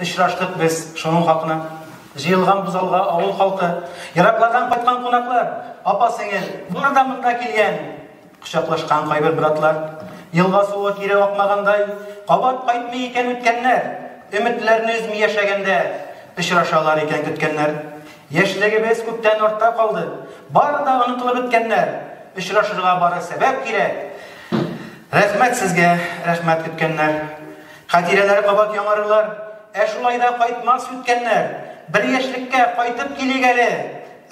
Очраштык без шуның хакына. Җыелган бузалга авыл халкы, ераклардан кайткан кунаклар, апа-сеңел, бурда монда килгән. Кучаклашкан кайбер братлар, елга суы кире акмагандай, кабат кайтмый икән үткәннәр, өметләрне үзми яшәгәндә, очрашалар икән көткәннәр. Яшьлегебез күптән артта калды, бары да онытылып беткәннәр. Очрашырга бары сәбәп кирәк. Рәхмәт сезгә, рәхмәт көткәннәр. Хатирәләр кабат яңарырлар, шулай да кайтмас үткәннәр. Бер яшьлеккә кайтып килик әле.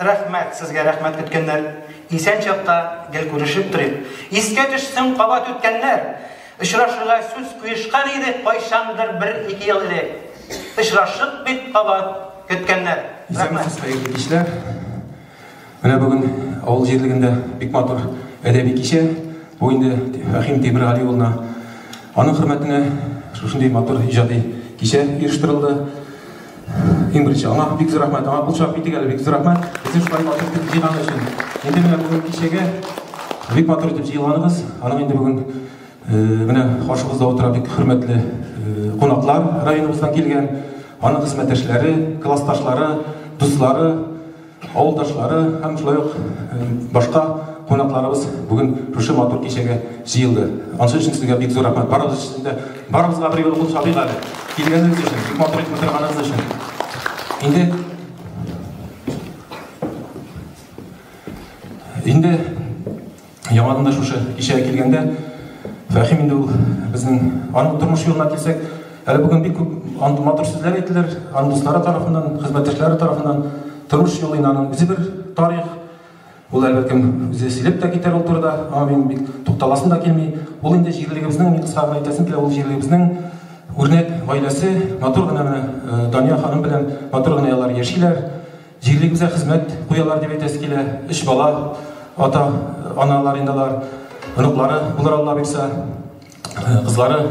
Рәхмәт сезгә, рәхмәт көткәннәр. Исән чакта гел күрешеп торыйк. Искә төшсен кабат үткәннәр. Очрашырга сүз куешкан иде кайчандыр 1-2 ел элек. Очрашып бит кабат көткәннәр. Рәхмәт хәерле кичләр. Менә бүген авыл җирлегендә бик матур әдәби кичә. Бу инде Рәхим Тимергали улына аның хөрмәтенә шушындый матур иҗади кичә оештырылды. Иң беренче аңа бик зур рәхмәт. Аңа булчак битик әле, бик зур рәхмәт. Без шулай матур итеп җыйган өчен. Инде менә бүген кичәгә бик матур итеп җыйганбыз. Аның инде бүген менә каршыбызда утыра бик хөрмәтле кунаклар районыбыздан килгән. Аның хезмәттәшләре, классташлары, дуслары, авылдашлары һәм шулай ук башка кунакларыбыз бүген шушы матур кичәгә җыелды. Ансы өчен сезгә бик зур рәхмәт. Барыбызга бер юлы кул шабыйк әле. Килгәнегез өчен, бик матур итеп торганыгыз өчен. Инде яңадан да шушы кичәгә килгәндә Фәхим инде ул безнең аның тормыш юлына килсәк, әле бүген бик күп матур сүзләр әйтелер, аның дуслары тарафыннан, хезмәттәшләре тарафыннан тормыш юлы аның үзе бер тарих. Ул әлбәттә үзе сөйләп тә китәр ул турыда, аңа мин бик тукталасым да килми. Ул инде җирлегебезнең, мин кыска гына әйтәсем килә, ул җирлегебезнең үрнәк гаиләсе, матур гына менә Дания ханым белән матур гына яллар яшиләр. Җирлегебезгә хезмәт куялар дип әйтәсе килә. 3 бала, ата-аналар индалар, оныклары булыр Алла бирсә, кызлары,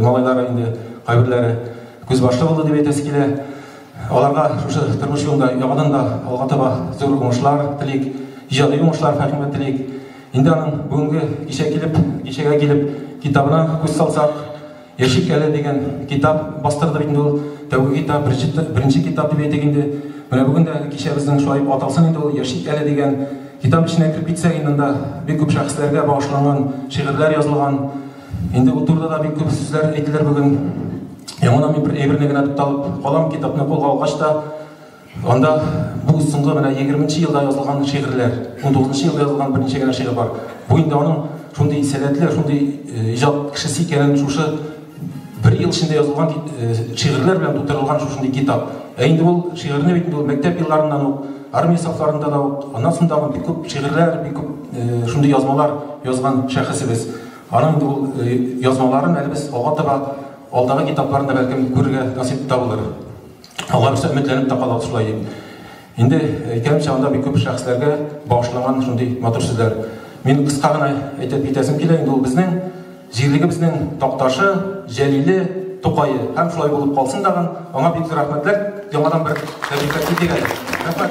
малайлары инде кайберләре күз башлы булды дип әйтәсе килә. Аларга шушы тормыш юлында яңадан да алга таба зур уңышлар телик. İcadi уңышлар Фәхимгә телик. Инде аның бүгенге кичәгә килеп китабына күз салсак, Яшик әле дигән китап бастырды бит инде ул. Тәүге китап, беренче китап дип әйтик инде. Менә бүген дә кичә безнең шулай аталсын инде ул Яшик әле дигән китап эченә кирип китсәк, инде бик күп шәхесләргә багышланган шигырьләр язылган. Инде ул турыда да бик күп сүзләр әйтелер бүген. Яңадан мин бер әйберне генә тукталып калам, китапны кулга алгач та анда бу соңгы менә 20нче елда язылган шигырьләр, 19нчы елда язылган берничә генә шигырь бар. Бу инде аның шундый сәләтле, шундый иҗат кешесе икәнен шушы бер ел эчендә язылган шигырьләр белән тутырылган шундый китап. Инде ул шигырьне бит ул мәктәп елларыннан ук, армия сафларында да ук, аннан соң да бик күп шигырьләр, бик күп шундый язмалар язган шәхесебез. Аның инде ул язмаларын әле без алга таба алдагы китапларында бәлкем күрергә насыйп табылыр. Алар үзе өметләнеп та калат шулай дип. Инде әйткәнчә анда бик күп шәхесләргә багышланган шундый матур сүзләр. Мин кыска гына әйтеп китәсем килә, инде ул безнең җирлегебезнең такташы, Җәлиле, Тукайы һәм шулай булып калсын дагы. Аңа бик зур рәхмәтләр. Яңадан бер тәбрик итик әле. Рәхмәт.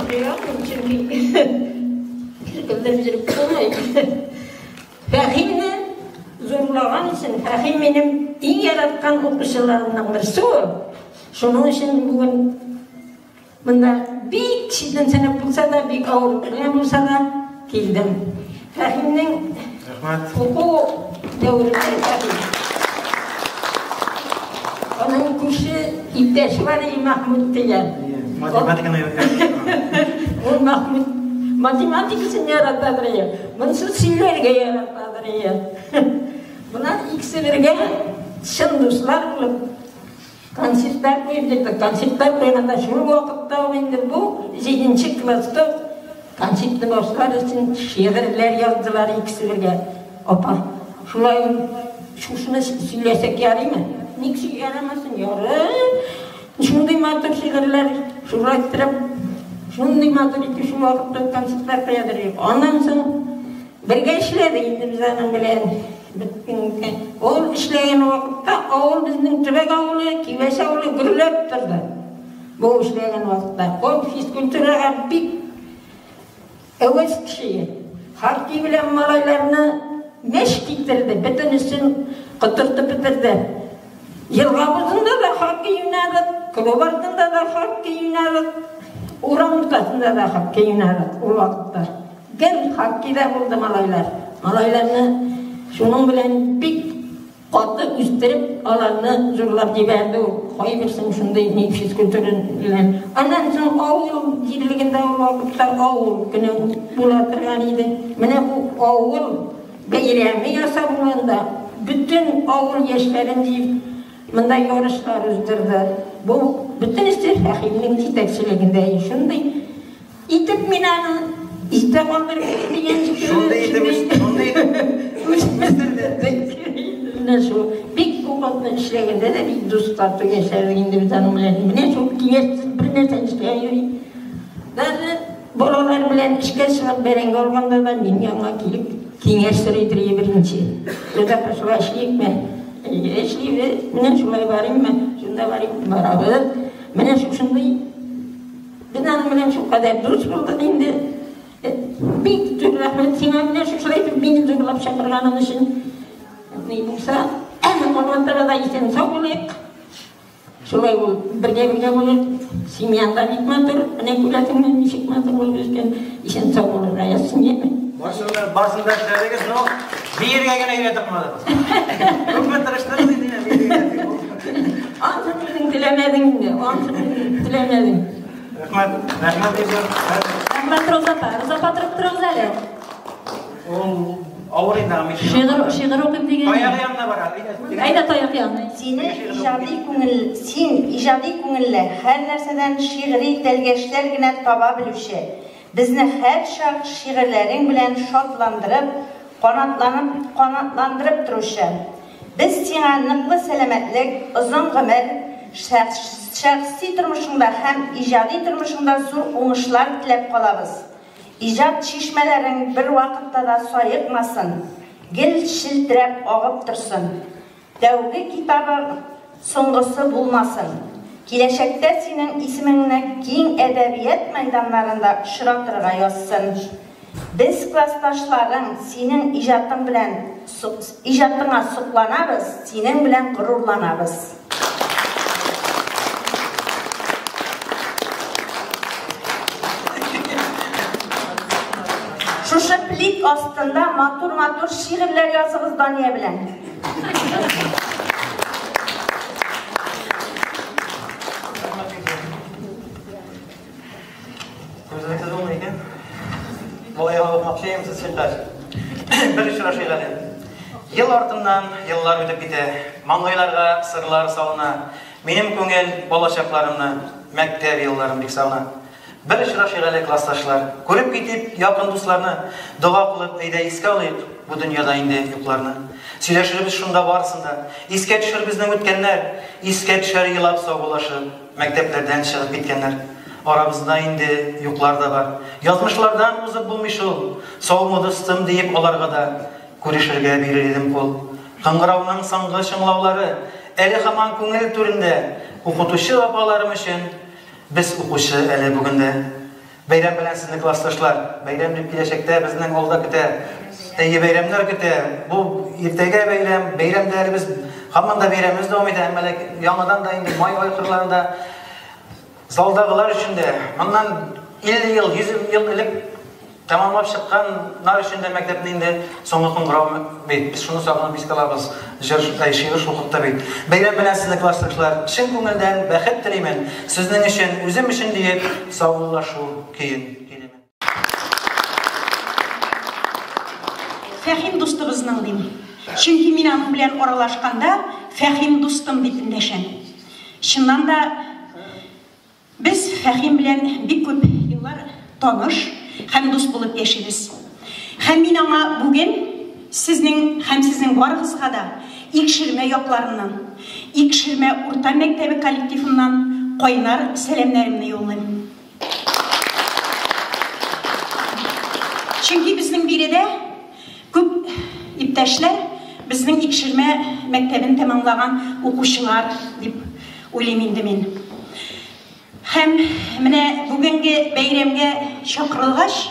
Фәхимне зурлаган өчен, Фәхим минем иң яраткан укучыларымның берсе. Шуның өчен бүген монда бик кичәдән сәнәп булса да, бик авыр булса да килдем. Фәхимнең уку дәврендә аның күрше иптәше бар Мәхмүд дигән. Математиканы өйрәтә. Ул Мәхмүд математикасын яратадыр. Монсы сөйләргә яратадыр. Бuna ikisi birge şın dostlar bulub konsertler koyup, konsertler koyanda şu vakitte oynadı bu 7. klasta konsertli dostlar için şiirler yazdılar ikisi birge. Opa, şulay şunu söylesek yarayım mı? Nikisi yaramasın yarı. Şunday matır şiirler şuraytırıp şunday matır iki şu vakitte konsertler koyadır. Ondan sonra birge işledi indi bizden bilen. Ol işleyen vakitte oğul bizning tübek oğulu, Kiveş oğulu gürlep turdu. Bu işleyen vakitte. O fiskültüre bik öves kişiyi. Halki bilen malaylarını meşk ettirdi. Bütün üstün kıtırtı bitirdi. Yılgabızında da halki yönelik клуб артында да хоккей ойнадық, урамдасында да хоккей ойнадық ол вакытта. Гел хоккейда болды малайлар. Малайларны шуның белән бик каты үстереп, аларны зурлап җибәрде ул. Кайберсен шундай не физкультура белән. Аннан соң авыл җирлегендә ул вакытта авыл көне була торган иде. Менә бу авыл бәйрәме ясап булганда bütün авыл яшьләрен җыеп монда ярышлар уздырды. Бу bütün истер Фәхимнең җитәкчелегендә шундай итеп мин аны истәгәндер дигән бик күп эшләгәндә дә бик дуслар яшәргә инде бит аның белән. Менә шул киңәш бер нәрсә эшләгән йөри. Даже балалар белән эшкә чыгып бәрәңге алганда да мин яңа килеп киңәш сөрәйтергә беренче. Шунда пошла эшликме? Эшлибез. Менә шулай барыйммы? Шунда барабыз. Менә шушындай. Без аның белән шулкадәр дус булдык инде. Бик түр рәхмәт сиңа менә шулай мине зурлап чакырганың өчен. Ни булса, онда да исән сау булыйк. Шулай ул бергә булып, семьяда бик матур, менә күрәсеңме ничек матур булып үскән, исән сау булырга ясың. Барсында эшләдегез, но биергә генә өйрәтеп калдыгыз. Күпме тырыштыгыз инде биергә. Аңсың теләмәдең инде, аңсың теләмәдең. Рәхмәт дигән. Рәхмәт Роза торып торыгыз әле. Ул авыр инде мин. Шигырь укыйм дигән. Таяк янына бара. Әйдә таяк янына. Син иҗади күңелле, һәр нәрсәдән шигъри тәлгәшләр генә таба белүче. Безне һәр чак шигырьләрең белән шатландырып, канатландырып торучы. Без сиңа ныклы сәламәтлек, озын гомер, шәхси тормышыңда һәм иҗади тормышыңда зур уңышлар теләп калабыз. İcat çeşmelerin bir vakitte da sayıkmasın, gel şiltirep ağıp dursun. Devgi kitabı songusu bulmasın. Kileşekte senin isminle keng edebiyat meydanlarında şıratırga yazsın. Biz klastaşların senin icatına sıklanabız, senin bilen gururlanabız. Şuşa plik astında matur şiirler yazığız Daniye bilen. Gözünüzde olmayken, olaya almak şeyimsiz çıkar. Bir şura şeyler. Yıl ardından yıllar ötüp gide, mangaylarga sırlar salına, benim köngel bolacaklarımны, mektep yıllarım bik savuna. Bir şura şeylerle klastaşlar, görüp gidip yakın dostlarını, dua kılıp eyde iske alayıp bu dünyada indi yoklarını. Söyleşirimiz şunda varsında, iske düşür bizden ötkenler, iske düşür yılap sağ mekteplerden çıkıp gitkenler. Aramızda indi yoklar da var. Yazmışlardan uzak bulmuş ol, soğumu dostum deyip olarga da görüşürge birirdim kol. Kıngıravının sangı şınlavları, eli haman köngel türünde, okutuşu apalarım için, biz okuşu eli bugünde. Bayram bilen sizni klastaşlar, bayram deyip gelecekte bizden olda küte, iyi bayramlar küte, bu irtege bayram değeri biz haman da bayramımız devam ede, emmelek yanıdan da indi may aykırlarında zaldağılar içinde, ondan 50 yıl, 100 yıl ilip tamamlap çıqqanlar içinde mektepte indi soңғы kıngırav beyt. Biz şunu sağlanıp biz kalabız, şiir şulqıqta beyt. Bayram bilen sizni klastaşlar, şın köngülden bәхет tileymen, sizden için, özüm için deyip sağlılaşu keyin. Fahim dostumuzның дейм. Çünkü min aның bilen oralaşkanda Fahim dostum deyip indeşen. Şundan da biz Fahim bilen bir köp yıllar tanış, hem dost bulup yaşayız. Hem min aňa bugün sizning hem sizning barıgızga da ikşirme yoklarından, ikşirme orta mektebi kollektifinden koynar selamlarımni yollayım. Çünkü bizning biride köp iptaşlar bizning ikşirme mektebini tamamlagan okuşular dip oylayman men. Hem mine bugünkü bayramga çakırılgaç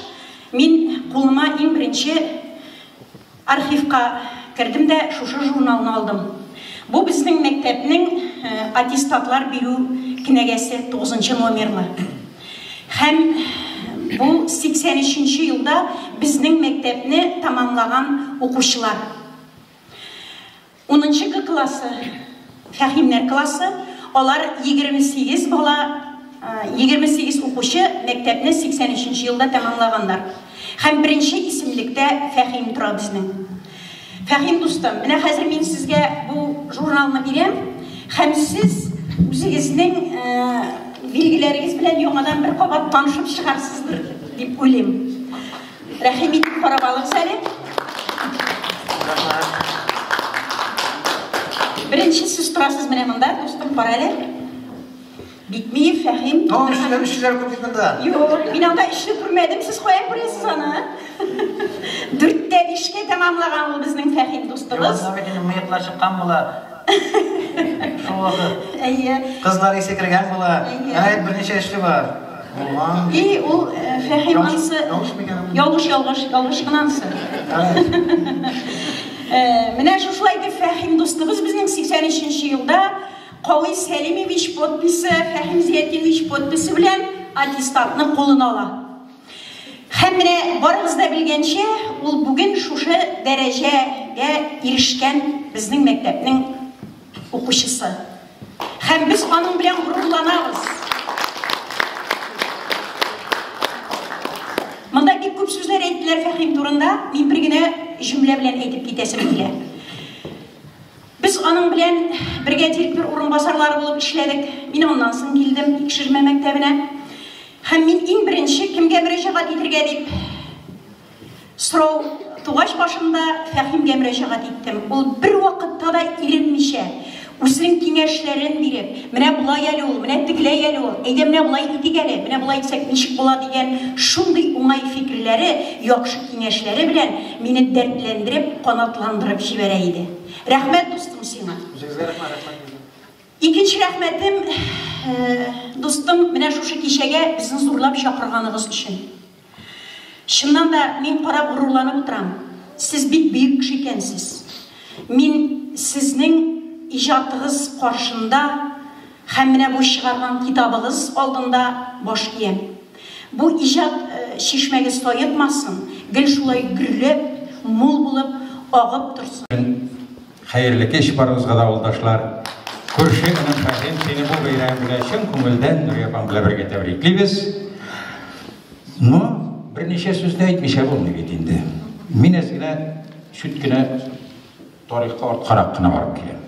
men koluma en birinci arxivga kirdim de şuşu jurnalını aldım. Bu bizning mektepning attestatlar berүү кенәгәсе 9 номерлы. Һәм бұл 83 елда біздің мектепне тамамлаган оқушылар. 10 классы, фәһимнәр классы, олар 28 бала, 28 оқушы мектепне 83 елда тамамлагандар. Һәм беренче исемлектә Фәһим тора безнең. Фәһим дустым, менә хәзер мин сезгә бу журналны бирәм, һәм сез үзегезнең билгеләрегез белән яңадан бер кабат танышып чыгарсыздыр дип уйлыйм. Рәхим итеп карап алыгыз әле. Беренче сез торасыз менә монда, дустым, кара әле. Битмиев Фәһим. Эшләр күп бит монда. Юк, мин анда эшне күрмәдем, сез каян күрәсез аны? 4-тә 5-кә тамамлаган ул безнең Фәһим дустыбыз. Мыйыклар чыккан була. Кызлар исекергән була. Берничә эшле бар. И ул Фәһим ансы ялгыш кына ансы. Менә шулай дип Фәһим дустыбыз безнең 83 елда Кавый Сәлимович подписы, Фәһим Зиятинович подписы белән аттестатны кулына ала. Һәм менә барыгыз да белгәнчә, ул бүген шушы дәрәҗәгә ирешкән безнең мәктәпнең оқучысы. Һәм без аның белән горурланабыз. Монда бик күп сүзләр әйттеләр Фәһим турында, мин бер генә җөмлә белән әйтеп китәсем килә. Biz аның белән бергә директор урынбасарлары булып эшләдек. Мин аннан соң килдем Икшермә мәктәбенә. Һәм мин иң беренче кемгә мөрәҗәгать итәргә дип сорау тугач башымда Фәһимгә мөрәҗәгать иттем. Ул бер вакытта да иренмичә, үзенең киңәшләрен биреп, менә булай әле ул, менә тегеләй әле ул, әйдә менә булай итик әле, менә булай итсәк ничек була дигән шундый уңай фикерләре, яхшы киңәшләре белән мине дәртләндереп, канатландырып җибәрә иде. Рәхмәт дустым сиңа. Икенче рәхмәтем дустым, менә шушы кичәгә безне зурлап чакырганыгыз өчен. Чыннан да мин карап горурланып утырам. Сез бик бөек кеше икәнсез. Мин сезнең иҗатыгыз каршында һәм менә бу чыгарган китабыгыз алдында баш киям. Бу иҗат шишмәгез таятмасын, гел шулай гөрләп, мул булып, агып торсын. Хәерле кич барыгызга да авылдашлар. Күрше энем Фәһим сине бу бәйрәм белән чын күңелдән Нурия апам белән бергә тәбриклибез. Берничә сүзне әйтмичә булмый бит инде. Мин әзгенә шүт кенә тарихка арткарак кына барып киләм.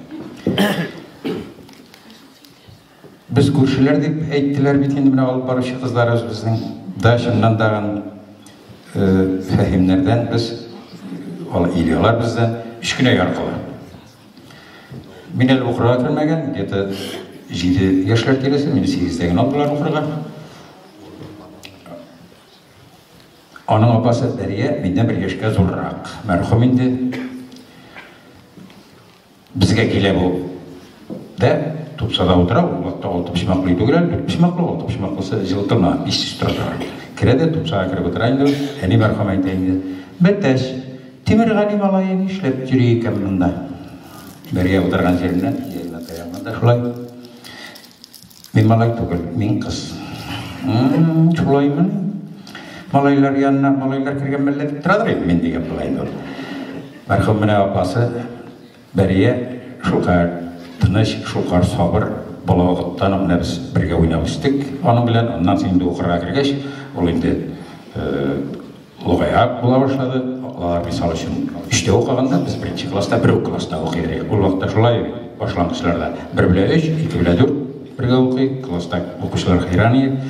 Без күршеләр дип әйттеләр бит инде менә алып баручы кызларыбыз безнең дачыннан даган Фәһимнәрдән без илялар бездән 3 кенә яркылар. Мин әле укырга кермәгән, где-то 7 яшьләр тирәсе, мине 8-дә генә алдылар укырга. Аның апасы Дәрия миндән 1 яшькә зуррак. Мәрхүм инде. Безгә килә бу. Да, тупсада утыра, ул вакытта 6 пишмаклы түгел, 4 пишмаклы, 6 пишмаклысы җылтырма, 500 тора. Керә дә тупсага кереп утыра инде. Әни мәрхүм әйтә инде. Бәттәш, Тимергали малае нишләп йөри икән монда? Бәргә утырган җиреннән, ягына таяганда шулай. Мин малай түгел, мин кыз. Шулаймы? Малайлар янына, малайлар кергән мәллә дип торадыр инде, мин дигән булай инде. Мәрхүм менә апасы Бәрия шулкар тыныч, шулкар сабыр, бала вакыттан менә без бергә уйнап үстек. Аның белән аннан соң инде укырга кергәч, ул инде логая була башлады. Алар мисал өчен 3-тә укыганда, без 1-нче класста, 1 класста укыйбыз. Ул вакытта шулай башлангычларда 1 белән 3, 2 белән 4 бергә укый, класста укучылар хайран иде.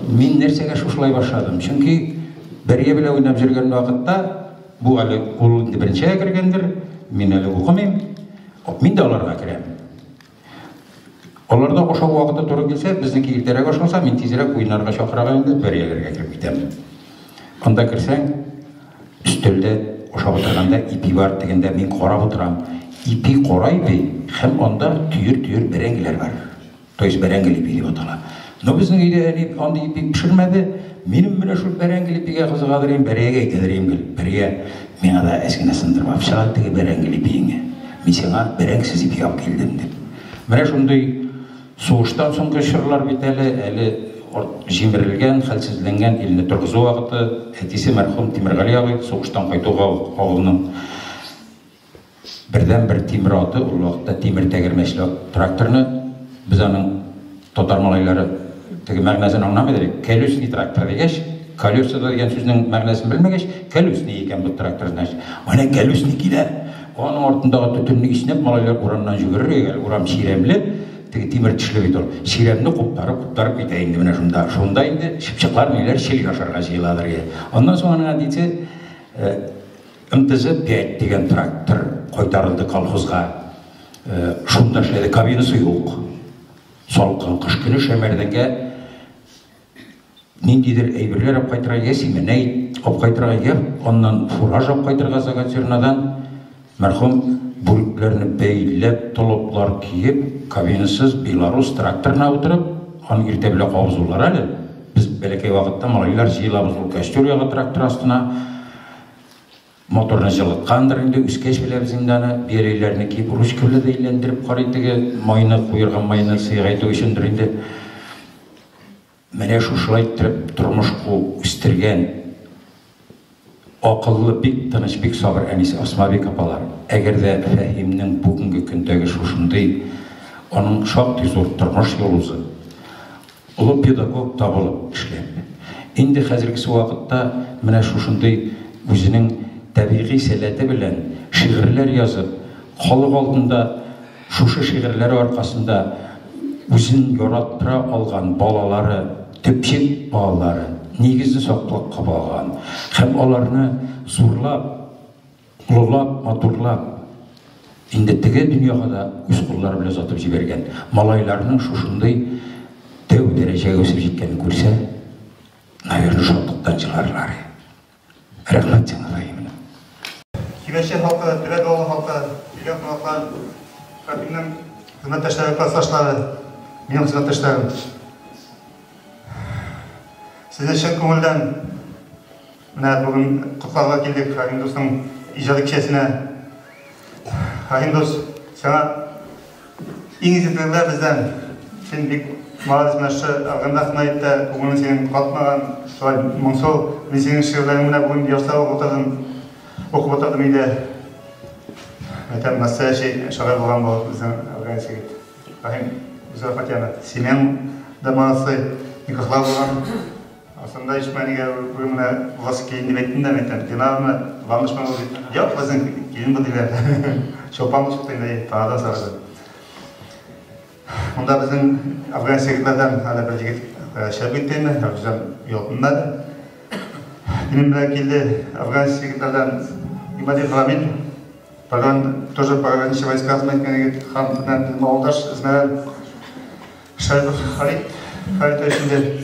Мин нәрсәгә шулай башладым? Чөнки Бәрия белән уйнап җөргән вакытта бу әле ул инде 1-нчегә кергәндер, мин әле укымыйм. Мин дә аларга керәм. Аларда ошол вакытта туры килсә, безнеки иртәрәк ашалса, мин тизрәк уйнарга чакырга инде Бәрияләргә кирип китәм. Анда кирсәң, üstelde ошап отырганда ипи бар дегенде мин карап отырам. Ипи карай бей, һәм анда түйір бәрәңгеләр бар. То есть бәрәңгел ипи дип атала. Но безнең өйдә анда ипи пешермәде. Минем менә шул бәрәңгел ипигә кызыгадыр инде, Бәрәгә әйтәдер инде. Бәрәгә миңа да әскенә сындырып чыгар теге бәрәңгел ипиңе. Мин сиңа бәрәңгесез ипи алып килдем дип. Менә шундый Сугыштан соңғы шырлар бит әле җимерелгән, хәлсезләнгән илне торгызу вакыты, әтисе мәрхүм Тимергали абый сугыштан кайтуга авылның бердән-бер тимер аты, ул вакытта тимер тәгәрмәчле тракторны без аның татар малайлары теге мәгънәсен аңламыйдыр. Колесный трактор дигәч, колеса дигән сүзнең мәгънәсен белмәгәч, колесный икән бу трактор значит. Аны колесный килә. Аның артындагы төтенне иснәп малайлар урамнан жүгерер, урам чиремле, теге тимер тишле бит ул. Чиремне куптарып китә инде менә шунда инде чыпчыклар ниләр чел ашарга җыеладыр. Аннан соң аңа дитсе МТЗ-5 дигән трактор кайтарылды колхозга. Шунда эшләде, кабинасы юк. Салкын кыш көне шәмәрдәнгә ниндидер әйберләр алып кайтырга, семенай алып кайтырга, аннан фураж алып кайтырга Загатсернадан мәрхүм бүрекләрне бәйләп, толоплар киеп, кабинасыз Беларус тракторына утырып, аны иртә белән кабызулар әле. Без бәләкәй вакытта малайлар җыелабыз ул кастрюляга трактор астына. Моторны җылыткандыр инде, үскәч беләбез инде аны, берәйләрне киеп, ручкалы да әйләндереп карыйтыгы, майны куерган майны сыйгайту өчендер инде. Менә шушылай тормыш үстергән акыллы, бик тыныч, бик сабыр әнисе Асмабек апалар. Әгәр дә Фәһимнең бүгенге көндәге шушындый аның шактый зур тормыш юлы, улы педагог табылып эшләп. Инде хәзерге вакытта менә шушындый үзенең табигый сәләте белән шигырьләр язып, халык алдында шушы шигырьләр аркасында үзен яраттыра алган балалары, төпчек балалары нигезне саклыкка баган һәм аларны зурлап, улылап, матурлап инде теге дөньяга да үз куллары белән затып җибәргән малайларның шушындый тәү дәрәҗәгә үсеп җиткәнен күрсә, наверное, шатлыктан җырларлар. Рәхмәт сиңа, Фәһим. Кибәче халкы, Төбәк авылы халкы, Илгән кунаклар, Фәһимнең хезмәттәшләре, классташлары, минем хезмәттәшләрем. Сезне чын күңелдән менә бүген котларга килдек Фәһим дустның иҗади кичәсенә. Фәһим дус, сиңа иң изгеләр бездән. Син бик молодец мәшә, агында хәмәйттә күңелең синең катмаган, шулай моңсу, мин синең шигырьләреңне менә бүген ясап утырдым. Оқып отырдым инде. Мәтәм настоящий шагыйрь булган булып безнең организация. Фәһим, үзгә фатияна. Синең дә молодцы, никахлар булган. Aslında hiç beni bölümüne vası keyindi bektiğinde metten. Genelde varmış mı oldu? Yok, bazen gelin bu diler. Çoğpan çıktığında tanıdan sarıdı. Onda bizim Afgan sekretlerden hala bir ceket şerp ettiğinde, güzel yolundadı. Benim de geldi Afgan sekretlerden İmadi Framil. Pardon, тоже пограничные войска, знаете, хан Молдаш, знаю, Шайбов Халид өшінде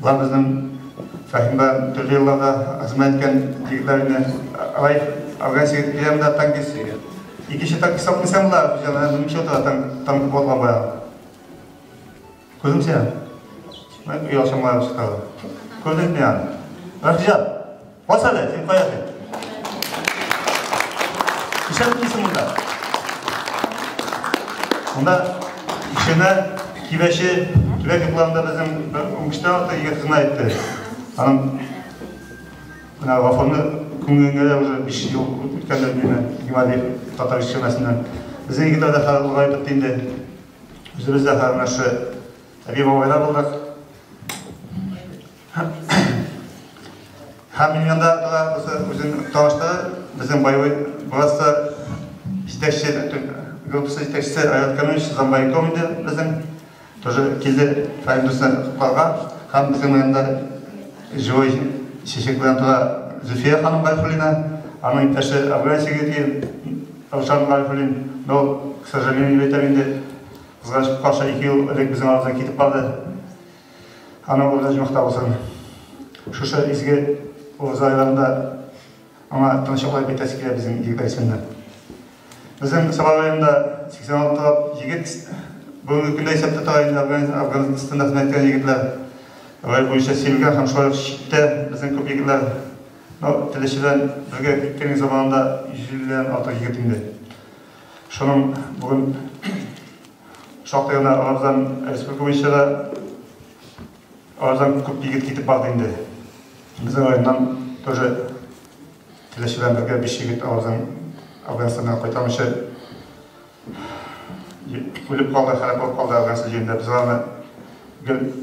Бұларымыздың Фәһимбә түрлі елларда қызмет еткен егетлеріне алай Афган секретарында танкист. Екінші танкист сапмасам бұлар, жаңа мүмкін отыра танкы болған баяғы. Көрдім сен? Мен үй алшамай шықтады. Көрдім мен. Рахижан, басады, сен қояды. Кішәп дейсің мұнда. Мұнда ішіне кибәші Төбәк йокларында безнең уңыштан алты егет хезмәт итте. Аның менә вафаны күнгәнгә уже 5 ел үткәндә мине Гималиев татар ишчәнәсеннән. Безнең егетләрдә хәзер гайып инде. Үзебездә хәзер нашы әби бабайлар булдык. Һәм миннән дә үзен таныштырды. Безнең боевой братство җитәкчесе, группасы җитәкчесе Аят Камилович Замбайков инде безнең тоже келді Фәһим дустан құтқарға. Хан біздің мойында живой шешек білен тұра Зульфия ханым Ғайфуллина, аның иптәші Афган секретарь Раушан Ғайфуллин. Но, к сожалению, витаминде қызғанышып қалша 2 ел элек біздің арамыздан кетіп қалды. Ана орда жұмақта болсын. Шушы изге оғыз айларында ана тыныштықлай бетәсі келе біздің егет айсында. Біздің сабақ айында 86 егет бүгінгі күнде есепті тағайында Афганстанда қызмет еткен егетлер олай бойынша селген һәм шулай шитте біздің көп егетлер тілешіден бірге кеткенің заманында 150-ден артық егет инде. Шуның бүгін шақтығына алардан республика бойынша да алардан көп егет кетіп барды енді. Біздің ойыннан тоже телешілерін бірге 5 егет алардан Афганистаннан қайтамышы өліп қалды, қарап болып қалды Афганистан жерінде. Біз ғана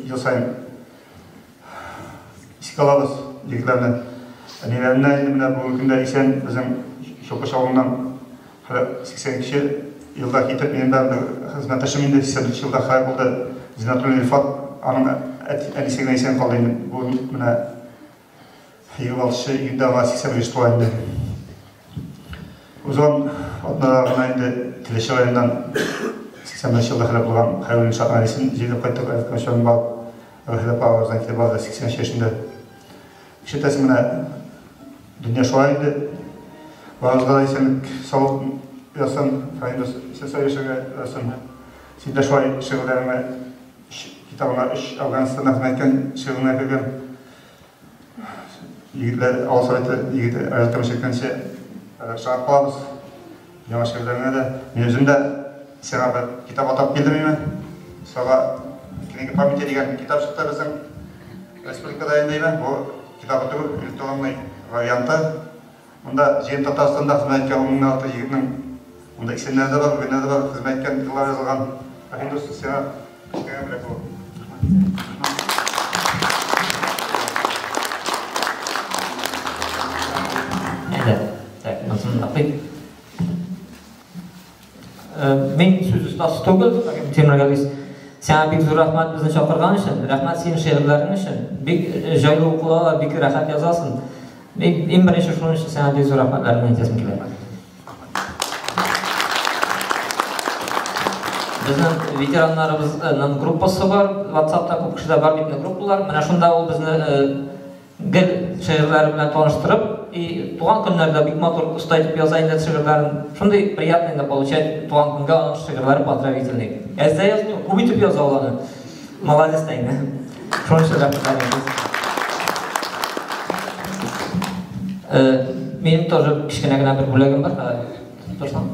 ел сайын еске аламыз егілерінен. Әнелеріне енді бүгінгі күнде есен біздің Шоқыш ауылынан 80 кіші елда кетіп, менің бәрімді қызметташым енді 80 жылда қай болды. Зинатуллин Ильфат, аның әнесегіне есен қалды енді. Бұл міне 26 үйінде аңа 85 туа енді. Uzun atmalarına indi Tileşi ayından 85 yılda həlap olğan Xəylin Şahanisin Ceyli Qaytıq Ayətkonşanın bağ həlap ağızdan kitap aldı 85 yaşında. Kişi təsimine dünya şuay indi. Bağızda esenlik sağlık yazsan, Fayındız Sesa yaşağı yazsan, Sida şuay şığılarına kitabına Afganistan'a hizmetken şığına yapırken Yigitler, Ağıl Sovyeti yigit ayetkamış etkense Şahap қаламыз. Жаңа шәкірттеріне де. Мен өзім де сенға бір китап атап келдім еме. Соға кейінгі памяти деген китап шықты біздің республикада дайындаймы. Бұл китап түгіл электронный варианты. Мұнда Жиын Татарстанда қызмет еткен 16 егітінің мұнда ексенлерді бар, өгенлерді бар, қызмет еткен жылдар жазылған. Рахим досты сенға кішкене білек бол. Мен сөз ұстасы тұғыл, Темірғалис, сәңа бек зор рахмат біздің шақырған үшін, рахмат сенің шеғірлерің үшін, бек жайлы оқулалар, бек рахат жазасың. Ең бірінші шуның үшін сәңа бек зор рахматларымен айтасым келеді. Біздің ветеранларымыздың группасы бар, WhatsApp-та көп кішіде бар бетіне группалар. Мына шында ол біздің гіл шеғірлері білен тоныштырып, и туған күнлерде бик мотор ұстайтып язайын деді шеғірлерін. Шындай приятный получать туған күнге оның шеғірлері поздравительный. Әзді yazmıyor, көбейтіп яза оланы. Молодец дайны. Шоның шеғірлерін. Менің тоже кішкене гына бір бөлегім бар. Тұрсам?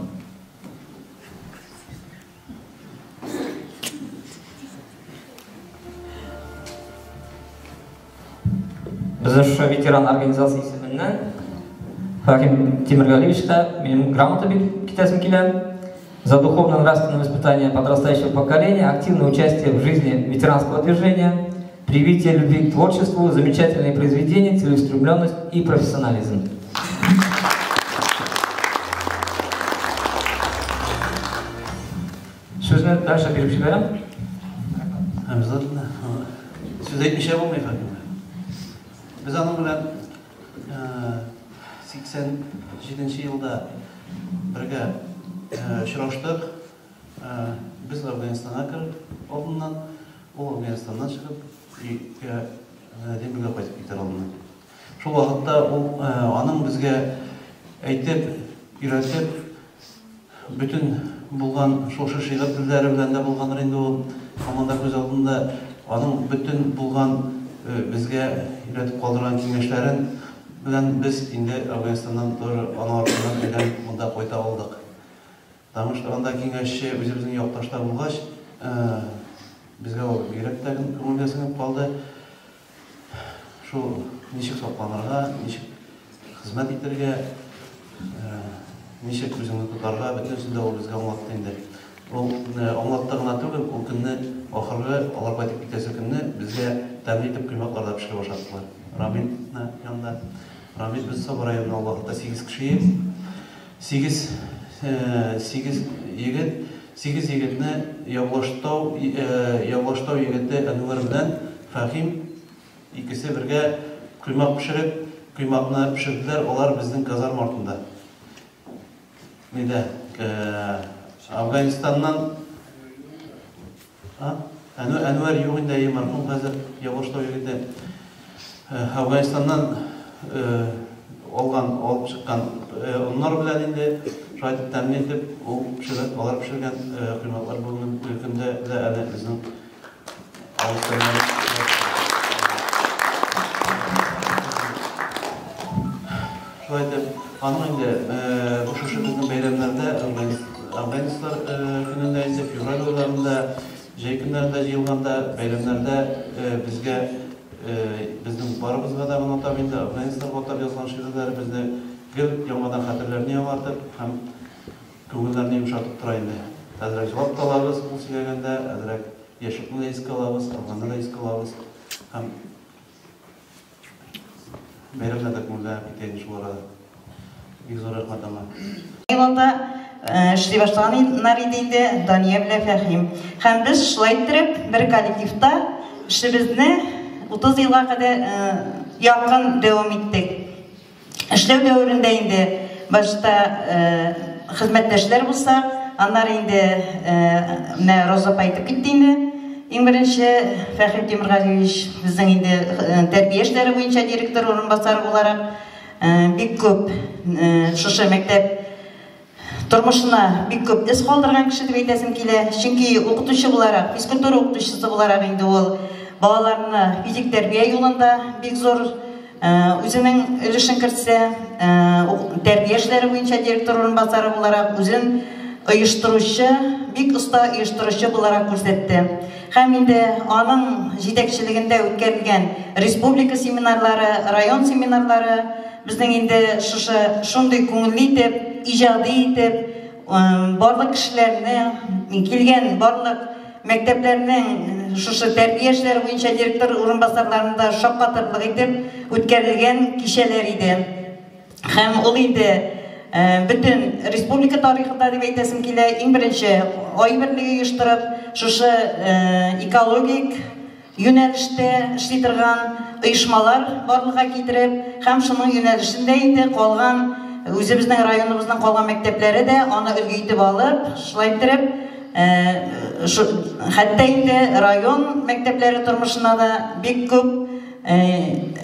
Біздің шуша ветеран организации есебінен Фахим Теміргалиевичқа менің грамота кетесім келем. За духовно-нравственное воспитание подрастающего поколения, активное участие в жизни ветеранского движения, привитие любви к творчеству, замечательные произведения, целеустремленность и профессионализм. Сөзіне дальше беріп жіберем. Обязательно. Сөз айтмайша болмай, Фахим. Біз аның білен 87 жылда бірге ұшыраштық. Біз Афганистанға кіріп, алдынан, ол Афганистаннан шығып, дембілге қайтып кетер алдынан. Сол уақытта аның бізге әйтіп, үйретіп, бүтін болған шошы шиғыр тілдері білен де болғаныр енді ол командар көз алдында аның бүтін болған бізге үйретіп қалдырған кеңешлерін білен біз енді Афганистаннан ана артынан үйрен мұнда қойта алдық. Дамыштығанда кеңесші өзіміздің yoqtашта болғаш, бізге ол үйреттігін көмілесіңіп қалды. Шо нешік соқланарға, нешік қызмет етерге, нешік өзіңді тұтарға, бүтінсінде ол бізге аңлатты енді. Ол аңлаттығына түгіл, ол күнні ақырғы алар қайтып кетесі күнні бізге тәмін етіп құймақларда пішіре башаттылар. Рамин янда. Рамин біз Сабыр районының Аллахта 8 кіші 8 егетіні Явлаштау егеті Әнуар білән Фахим ikisi бірге құймақ пішіріп, құймақына пішірділер, олар біздің казарм артында. Неде? Афганистаннан Әнуар юғында емарқын қазір Явлаштау егеті Афганистаннан алып шыққан onlar білән енді жайтып тәмін етіп, олар пішірген құймақлар бүгін күнде де әлі біздің ауыстарынан Şöyle, anlayınca bu şuşu bizim beylemlerde Афганистар күнінде ise февраль ойларында, жай күндерінде жиылғанда, бәйремлерде бізге біздің барымызға да ғанатап енді Афганистар отап жазған шиғылары бізді гіл яңадан қатерлеріне яңартып, һәм көңілдеріне йомшатып тұрайынды. Әзірек жылап қалабыз, бұл сөйлегенде, әзірек ешікні де еске алабыз, Афганды да еске алабыз, һәм бәйремлерде көңілді бітейін шуларға. Бик зор рахмат аңа. Йылында эшли башлаганнар иде инде Дания белән Фәһим. Һәм без шулай итеп бер коллективта эшебезне 30 елга кадәр якын дәвам иттек. Эшләү дәверендә инде башта хезмәттәшләр булса, аннары инде менә Роза әйтеп китте инде. Иң беренче Фәһим Тимергалиевич безнең инде тәрбия эшләре буенча директор урынбасары буларак бик күп шушы мәктәп тормышына бик күп эз калдырган кеше дип әйтәсем килә. Чөнки укытучы буларак, физкультура укытучысы буларак инде ул балаларны физик тәрбия юлында бик зур үзенең өлешен кертсә, тәрбия эшләре буенча директор урынбасары буларак үзен оештыручы, бик оста оештыручы буларак күрсәтте. Һәм инде аның җитәкчелегендә үткәрелгән республика семинарлары, район семинарлары безнең инде шундый күңелле итеп, иҗади итеп, барлык кешеләрне килгән барлык мәктәпләрнең шушы тәрбия эшләре буенча директор урынбасарларында шаккатырлык итеп үткәрелгән кичәләр иде. Һәм ул инде bütün республика тарихында дип әйтәсем килә, иң беренче ай берлеге оештырып, шушы экологик юнәлештә эшли торган оешмалар барлыкка китереп, һәм шуның юнәлешендә инде калган үзебезнең районыбызның калган мәктәпләре дә аны өлге итеп алып, шулай итеп, хәтта инде район мәктәпләре тормышына да бик күп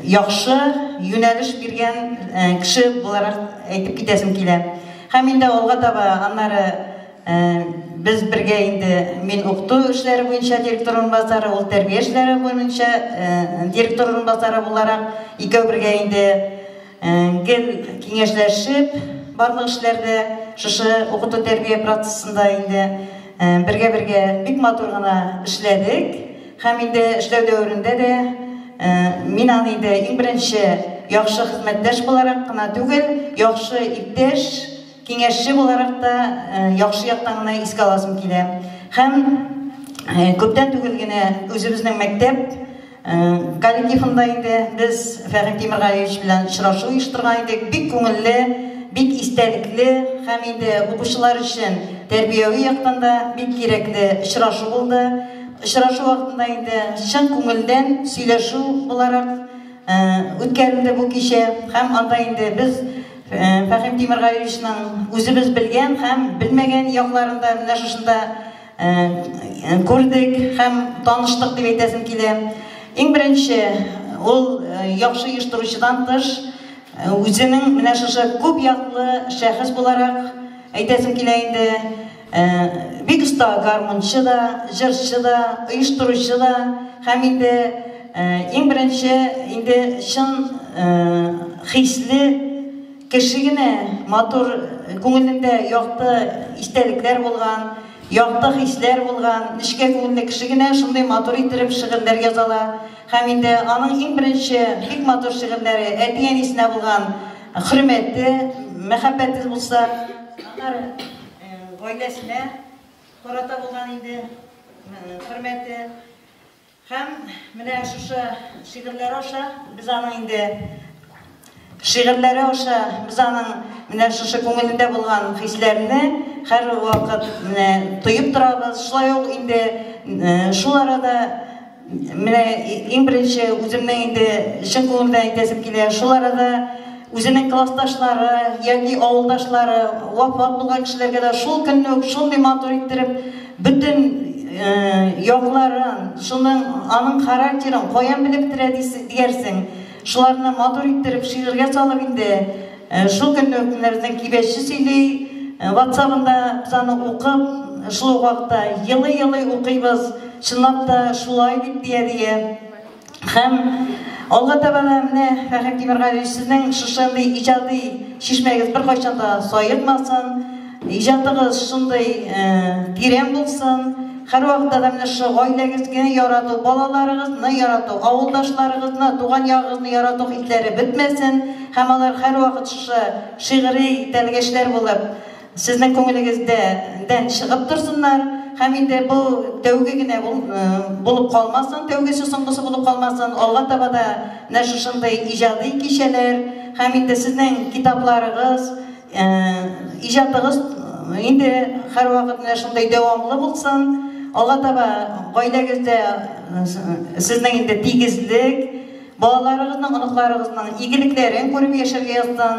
яхшы юнәлеш биргән кеше буларак әйтеп китәсем килә. Һәм инде алга таба аннары без бергә инде мин укыту эшләре буенча директор урынбасары, ул тәрбия эшләре буенча директор урынбасары буларак икәү бергә инде гел киңәшләшеп барлык эшләрдә шушы укыту тәрбия процессында инде бергә бик матур гына эшләдек. Һәм инде эшләү дәверендә дә мин аны инде иң беренче яхшы хезмәттәш буларак кына түгел, яхшы иптәш, киңәшче буларак та яхшы яктан гына искә аласым килә. Һәм күптән түгел генә үзебезнең мәктәп коллективында инде без Фәһим Тимергалиевич белән очрашу оештырган идек. Бик күңелле, бик истәлекле һәм инде укучылар өчен тәрбияви яктан да бик кирәкле очрашу булды. Очрашу вакытында инде чын күңелдән сөйләшү буларак үткәрелде бу кичә. Һәм анда инде без Фәһим Тимергалиевичнең үзебез белгән һәм белмәгән якларында менә шушында күрдек һәм таныштык дип әйтәсем килә. Иң беренче ул яхшы оештыручыдан тыш үзенең менә шушы күп яклы шәхес буларак әйтәсем килә инде. Бик оста гармончы да, җырчы да, оештыручы да, һәм инде иң беренче инде чын хисле кеше генә матур күңелендә якты истәлекләр булган, якты хисләр булган, нечкә күңелле кеше генә шундый матур итеп шигырьләр язала. Һәм инде аның иң беренче бик матур шигырьләре әти-әнисенә булган хөрмәте, мәхәббәте булса, аннары гаиләсенә карата булган инде хөрмәте. Һәм менә шушы шигырьләр аша без аның инде шигырьләре аша без аның менә шушы күңелендә булган хисләрне һәр вакыт менә тоеп торабыз. Шулай ук инде шул арада менә иң беренче үземнең инде чын күңелдән әйтәсем килә. Шул арада үзенең классташлары яки авылдашлары вафат булган кешеләргә дә шул көнне үк шундый матур иттереп бөтен якларын, шуның аның характерын каян белеп тирә диярсең, шуларны матур иттереп шигырьгә салып инде шул көнне үк нәрсән кибәче сөйли, WhatsApp-ында без аны укып, шул вакытта елый-елый укыйбыз, чынлап та шулай бит дия. Һәм алга таба менә Фәһим Тимергалиевич сезнең шушындый иҗади шишмәгез беркайчан да саертмасын. ижадыгыз шундай тирен булсын. Һәр вакытта да менә шу гаиләгезгә ярату, балаларыгызны ярату, авылдашларыгызны, туган ягыгызны ярату хисләре бетмәсен. Һәм алар һәр вакыт шигъри тәлгәшләр булып, сезнең күңелегездән чыгып торсыннар. Һәм инде бу тәүге генә булып калмасын, тәүгесе соңгысы булып калмасын. Алга таба да менә шушындай иҗади кичәләр, һәм инде сезнең китапларыгыз, иҗатыгыз инде һәр вакыт менә шундай дәвамлы булсын. Алга таба гаиләгездә сезнең инде тигезлек, балаларыгызның, оныкларыгызның игелекләрен күреп яшәргә язсын.